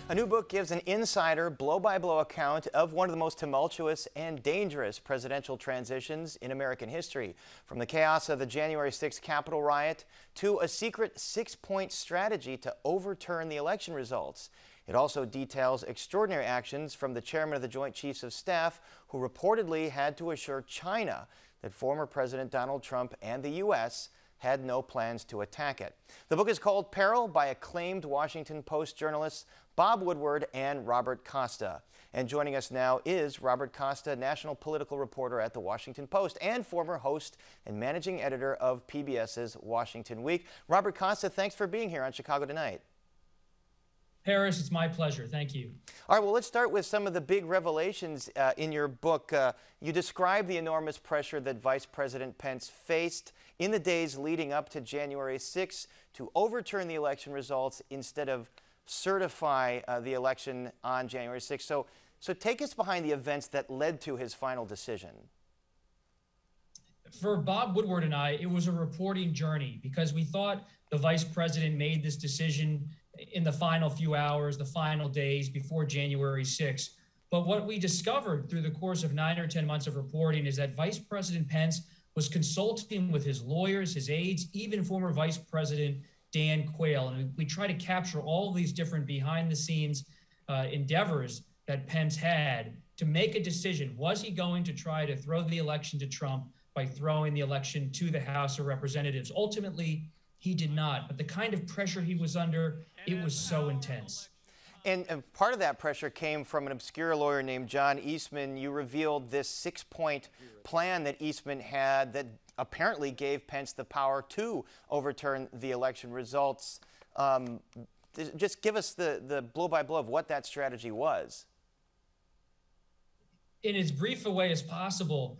A new book gives an insider, blow-by-blow account of one of the most tumultuous and dangerous presidential transitions in American history. From the chaos of the January 6th Capitol riot to a secret 6-point strategy to overturn the election results. It also details extraordinary actions from the chairman of the Joint Chiefs of Staff, who reportedly had to assure China that former President Donald Trump and the U.S. had no plans to attack it. The book is called Peril by acclaimed Washington Post journalists Bob Woodward and Robert Costa. And joining us now is Robert Costa, national political reporter at the Washington Post and former host and managing editor of PBS's Washington Week. Robert Costa, thanks for being here on Chicago Tonight. Harris, it's my pleasure. Thank you. All right, well, let's start with some of the big revelations in your book. You describe the enormous pressure that Vice President Pence faced in the days leading up to January 6th to overturn the election results instead of certify the election on January 6th. So take us behind the events that led to his final decision. For Bob Woodward and I, it was a reporting journey because we thought the vice president made this decision in the final few hours, the final days before January 6th. But what we discovered through the course of 9 or 10 months of reporting is that Vice President Pence was consulting with his lawyers, his aides, even former Vice President Dan Quayle. And we try to capture all of these different behind-the-scenes endeavors that Pence had to make a decision. Was he going to try to throw the election to Trump by throwing the election to the House of Representatives? Ultimately, he did not. But the kind of pressure he was under, it was so intense. And part of that pressure came from an obscure lawyer named John Eastman. You revealed this 6-point plan that Eastman had that apparently gave Pence the power to overturn the election results. Just give us the blow-by-blow of what that strategy was. In as brief a way as possible,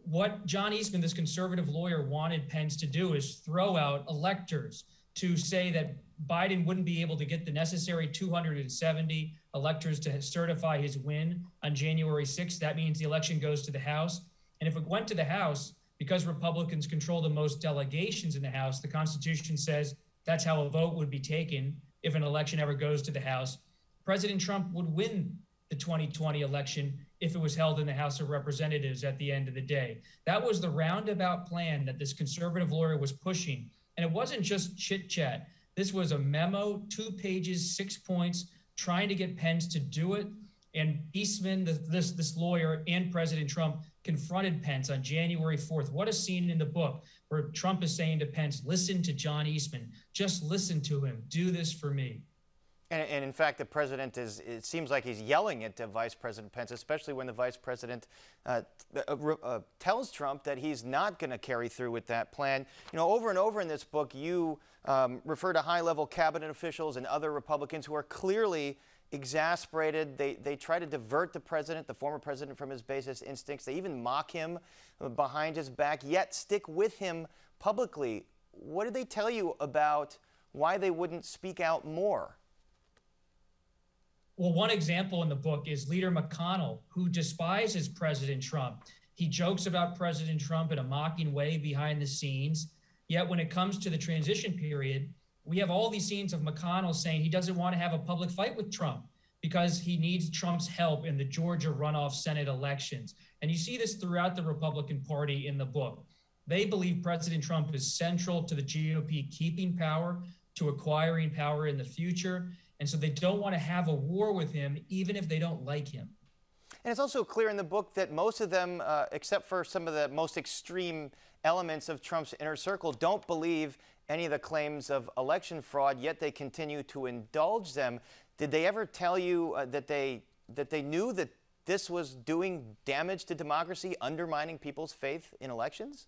what John Eastman, this conservative lawyer, wanted Pence to do is throw out electors to say that Biden wouldn't be able to get the necessary 270 electors to certify his win on January 6th. That means the election goes to the House. And if it went to the House, because Republicans control the most delegations in the House, the Constitution says that's how a vote would be taken if an election ever goes to the House. President Trump would win the 2020 election if it was held in the House of Representatives at the end of the day. That was the roundabout plan that this conservative lawyer was pushing. And it wasn't just chit-chat. This was a memo, 2 pages, 6 points, trying to get Pence to do it. And Eastman, this lawyer, and President Trump confronted Pence on January 4th. What a scene in the book where Trump is saying to Pence, listen to John Eastman. Just listen to him. Do this for me. And in fact, the president it seems like he's yelling at Vice President Pence, especially when the vice president tells Trump that he's not going to carry through with that plan. You know, over and over in this book, you refer to high-level cabinet officials and other Republicans who are clearly exasperated. They try to divert the president, the former president, from his basest instincts. They even mock him behind his back, yet stick with him publicly. What did they tell you about why they wouldn't speak out more? Well, one example in the book is Leader McConnell, who despises President Trump. He jokes about President Trump in a mocking way behind the scenes. Yet when it comes to the transition period, we have all these scenes of McConnell saying he doesn't want to have a public fight with Trump because he needs Trump's help in the Georgia runoff Senate elections. And you see this throughout the Republican Party in the book. They believe President Trump is central to the GOP keeping power, to acquiring power in the future. And so they don't want to have a war with him, even if they don't like him. And it's also clear in the book that most of them, except for some of the most extreme elements of Trump's inner circle, don't believe any of the claims of election fraud, yet they continue to indulge them. Did they ever tell you that they knew that this was doing damage to democracy, undermining people's faith in elections?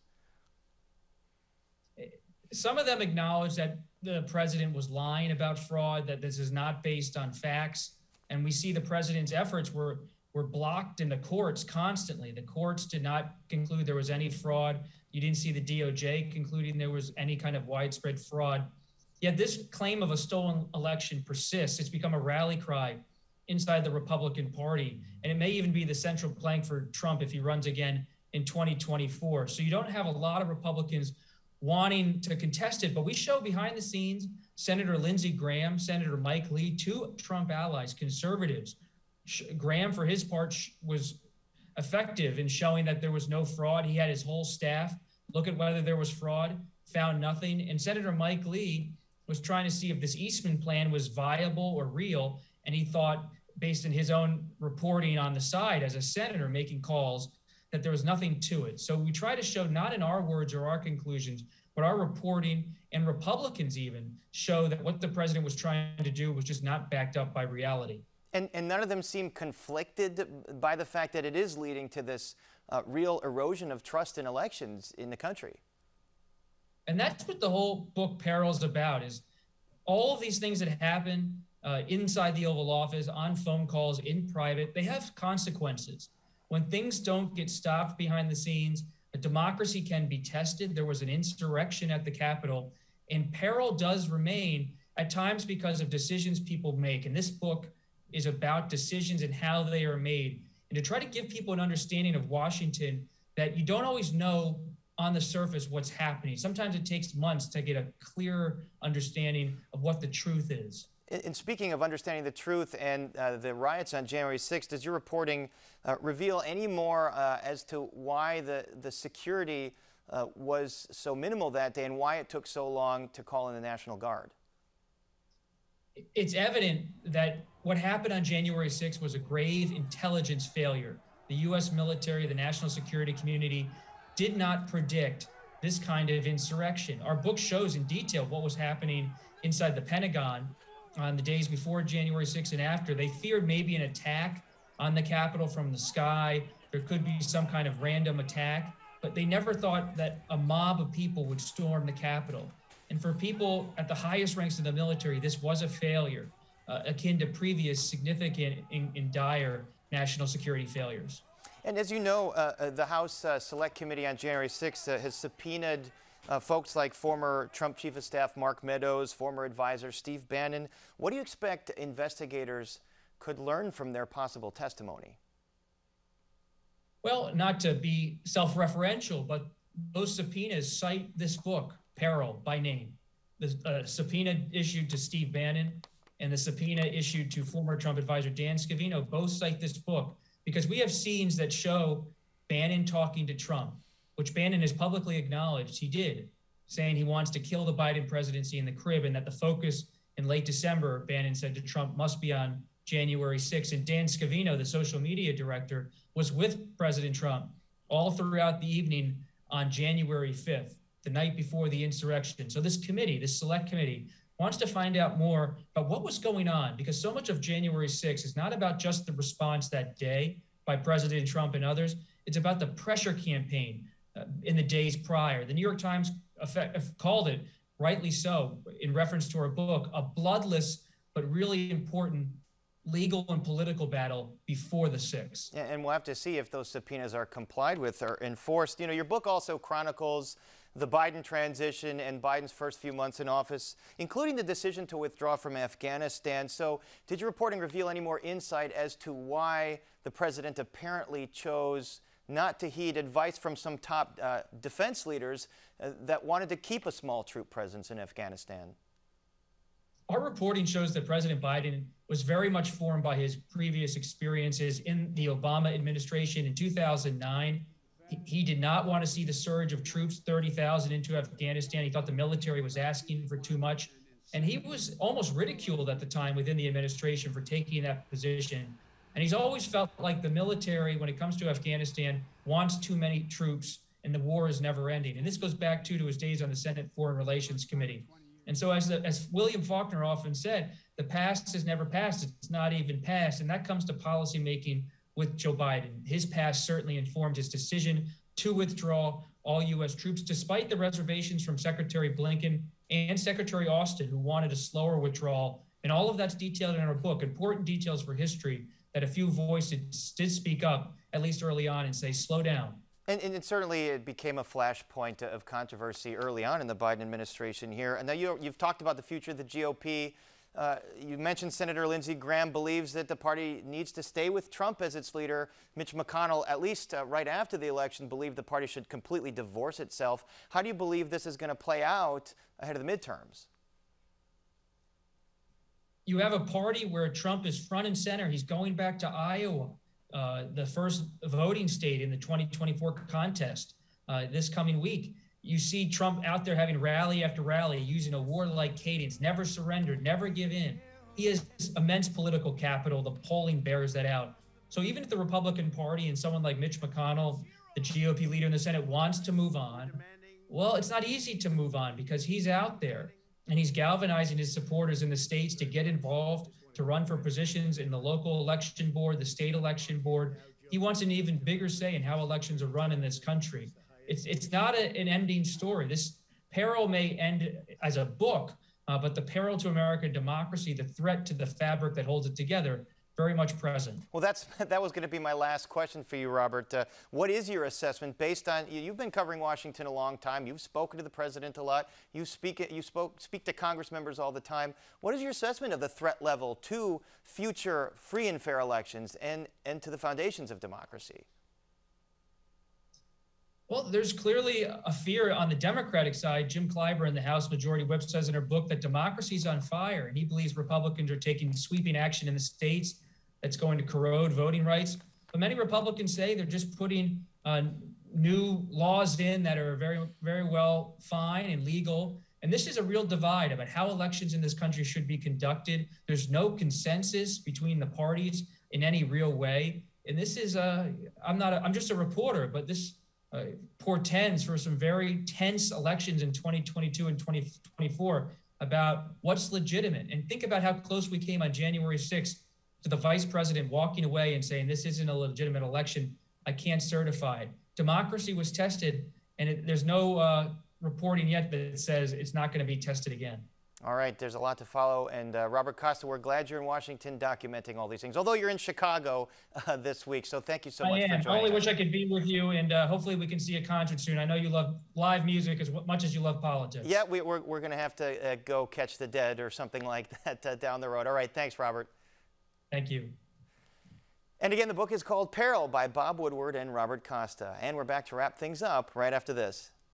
Some of them acknowledge that the president was lying about fraud, that this is not based on facts. And we see the president's efforts were blocked in the courts constantly. The courts did not conclude there was any fraud. You didn't see the DOJ concluding there was any kind of widespread fraud. Yet this claim of a stolen election persists. It's become a rally cry inside the Republican Party. And it may even be the central plank for Trump if he runs again in 2024. So you don't have a lot of Republicans wanting to contest it, but we show behind the scenes Senator Lindsey Graham, Senator Mike Lee, two Trump allies, conservatives. Graham, for his part, was effective in showing that there was no fraud. He had his whole staff look at whether there was fraud, found nothing. And Senator Mike Lee was trying to see if this Eastman plan was viable or real. And he thought, based on his own reporting on the side as a senator making calls, that there was nothing to it. So we try to show, not in our words or our conclusions, but our reporting, and Republicans even show that what the president was trying to do was just not backed up by reality. And none of them seem conflicted by the fact that it is leading to this real erosion of trust in elections in the country. And that's what the whole book Peril is about, is all of these things that happen inside the Oval Office, on phone calls, in private, they have consequences. When things don't get stopped behind the scenes, a democracy can be tested. There was an insurrection at the Capitol, and peril does remain at times because of decisions people make. And this book is about decisions and how they are made, and to try to give people an understanding of Washington that you don't always know on the surface what's happening. Sometimes it takes months to get a clear understanding of what the truth is. And speaking of understanding the truth and the riots on January 6th, does your reporting reveal any more as to why the security was so minimal that day and why it took so long to call in the National Guard? It's evident that what happened on January 6th was a grave intelligence failure. The U.S. military, the national security community did not predict this kind of insurrection. Our book shows in detail what was happening inside the Pentagon on the days before January 6th and after. They feared maybe an attack on the Capitol from the sky. There could be some kind of random attack, but they never thought that a mob of people would storm the Capitol. And for people at the highest ranks of the military, this was a failure, akin to previous significant and dire national security failures. And as you know, the House Select Committee on January 6th has subpoenaed folks like former Trump Chief of Staff Mark Meadows, former advisor Steve Bannon. What do you expect investigators could learn from their possible testimony? Well, not to be self-referential, but those subpoenas cite this book, Peril, by name. The subpoena issued to Steve Bannon and the subpoena issued to former Trump advisor Dan Scavino both cite this book because we have scenes that show Bannon talking to Trump, which Bannon has publicly acknowledged he did, saying he wants to kill the Biden presidency in the crib, and that the focus in late December, Bannon said to Trump, must be on January 6th. And Dan Scavino, the social media director, was with President Trump all throughout the evening on January 5th, the night before the insurrection. So this committee, this select committee, wants to find out more about what was going on, because so much of January 6th is not about just the response that day by President Trump and others. It's about the pressure campaign in the days prior. The New York Times called it, rightly so, in reference to our book, a bloodless but really important legal and political battle before the 6th. And we'll have to see if those subpoenas are complied with or enforced. You know, your book also chronicles the Biden transition and Biden's first few months in office, including the decision to withdraw from Afghanistan. So did your reporting reveal any more insight as to why the president apparently chose not to heed advice from some top defense leaders that wanted to keep a small troop presence in Afghanistan? Our reporting shows that President Biden was very much formed by his previous experiences in the Obama administration. In 2009, he did not want to see the surge of troops, 30,000 into Afghanistan. He thought the military was asking for too much. And he was almost ridiculed at the time within the administration for taking that position. And he's always felt like the military, when it comes to Afghanistan, wants too many troops and the war is never ending. And this goes back to his days on the Senate Foreign Relations Committee. And so as William Faulkner often said, the past is never past. It's not even past. And that comes to policymaking with Joe Biden. His past certainly informed his decision to withdraw all U.S. troops, despite the reservations from Secretary Blinken and Secretary Austin, who wanted a slower withdrawal. And all of that's detailed in our book, important details for history that a few voices did speak up, at least early on, and say, slow down. And it certainly became a flashpoint of controversy early on in the Biden administration here. And now you've talked about the future of the GOP. You mentioned Senator Lindsey Graham believes that the party needs to stay with Trump as its leader. Mitch McConnell, at least right after the election, believed the party should completely divorce itself. How do you believe this is going to play out ahead of the midterms? you have a party where Trump is front and center. He's going back to Iowa, the first voting state in the 2024 contest this coming week. You see Trump out there having rally after rally, using a warlike cadence, never surrender, never give in. He has immense political capital. The polling bears that out. So even if the Republican Party and someone like Mitch McConnell, the GOP leader in the Senate, wants to move on, well, it's not easy to move on because he's out there and he's galvanizing his supporters in the states to get involved, to run for positions in the local election board, the state election board. He wants an even bigger say in how elections are run in this country. It's not an ending story. This peril may end as a book, but the peril to American democracy, the threat to the fabric that holds it together, very much present. Well, that was going to be my last question for you, Robert. What is your assessment based on, you've been covering Washington a long time, you've spoken to the president a lot, you speak to Congress members all the time. What is your assessment of the threat level to future free and fair elections and to the foundations of democracy? Well, there's clearly a fear on the Democratic side. Jim Clyburn, the House Majority Whip, says in her book that democracy's on fire, and he believes Republicans are taking sweeping action in the states that's going to corrode voting rights. But many Republicans say they're just putting new laws in that are very, very well fine and legal. And this is a real divide about how elections in this country should be conducted. There's no consensus between the parties in any real way. And this is, I'm just a reporter, but this portends for some very tense elections in 2022 and 2024 about what's legitimate. And think about how close we came on January 6th to the vice president walking away and saying, this isn't a legitimate election, I can't certify it. Democracy was tested, and there's no reporting yet that says it's not going to be tested again. All right, there's a lot to follow. And Robert Costa, we're glad you're in Washington documenting all these things, although you're in Chicago this week. So thank you so much for joining us. I only wish I could be with you, and hopefully we can see a concert soon. I know you love live music as much as you love politics. Yeah, we're going to have to go catch the Dead or something like that down the road. All right, thanks, Robert. Thank you. And again, the book is called Peril by Bob Woodward and Robert Costa. And we're back to wrap things up right after this.